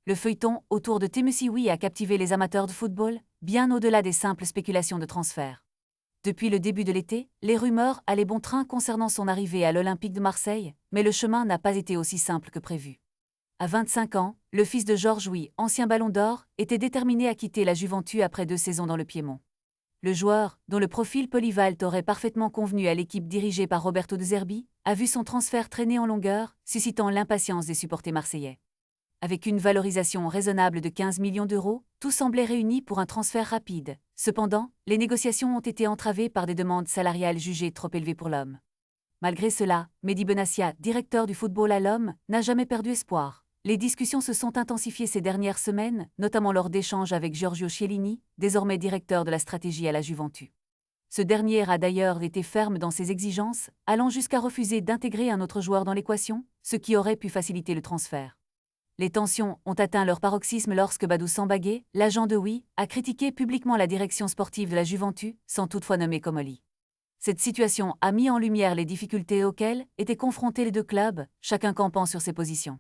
Le feuilleton autour de Tennessee Wee a captivé les amateurs de football, bien au-delà des simples spéculations de transfert. Depuis le début de l'été, les rumeurs allaient bon train concernant son arrivée à l'Olympique de Marseille, mais le chemin n'a pas été aussi simple que prévu. À 25 ans, le fils de Georges Wee, ancien Ballon d'Or, était déterminé à quitter la Juventus après 2 saisons dans le Piémont. Le joueur, dont le profil polyvalente aurait parfaitement convenu à l'équipe dirigée par Roberto De Zerbi, a vu son transfert traîner en longueur, suscitant l'impatience des supporters marseillais. Avec une valorisation raisonnable de 15 millions d'euros, tout semblait réuni pour un transfert rapide. Cependant, les négociations ont été entravées par des demandes salariales jugées trop élevées pour l'homme. Malgré cela, Mehdi Benassia, directeur du football à l'homme, n'a jamais perdu espoir. Les discussions se sont intensifiées ces dernières semaines, notamment lors d'échanges avec Giorgio Chiellini, désormais directeur de la stratégie à la Juventus. Ce dernier a d'ailleurs été ferme dans ses exigences, allant jusqu'à refuser d'intégrer un autre joueur dans l'équation, ce qui aurait pu faciliter le transfert. Les tensions ont atteint leur paroxysme lorsque Badou Sambagué, l'agent de Wee, a critiqué publiquement la direction sportive de la Juventus, sans toutefois nommer Comolli. Cette situation a mis en lumière les difficultés auxquelles étaient confrontés les deux clubs, chacun campant sur ses positions.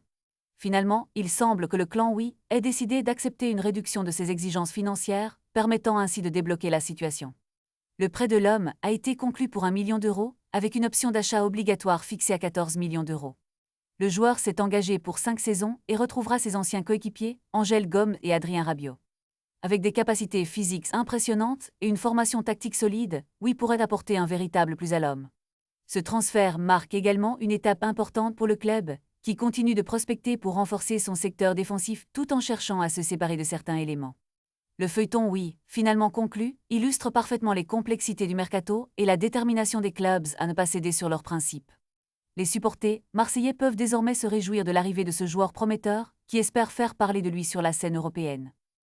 Finalement, il semble que le clan Wee ait décidé d'accepter une réduction de ses exigences financières, permettant ainsi de débloquer la situation. Le prêt de l'homme a été conclu pour 1 million d'euros, avec une option d'achat obligatoire fixée à 14 millions d'euros. Le joueur s'est engagé pour 5 saisons et retrouvera ses anciens coéquipiers, Angel Gomes et Adrien Rabiot. Avec des capacités physiques impressionnantes et une formation tactique solide, Wee pourrait apporter un véritable plus à l'homme. Ce transfert marque également une étape importante pour le club, qui continue de prospecter pour renforcer son secteur défensif tout en cherchant à se séparer de certains éléments. Le feuilleton Wee, finalement conclu, illustre parfaitement les complexités du mercato et la détermination des clubs à ne pas céder sur leurs principes. Les supporters marseillais peuvent désormais se réjouir de l'arrivée de ce joueur prometteur, qui espère faire parler de lui sur la scène européenne.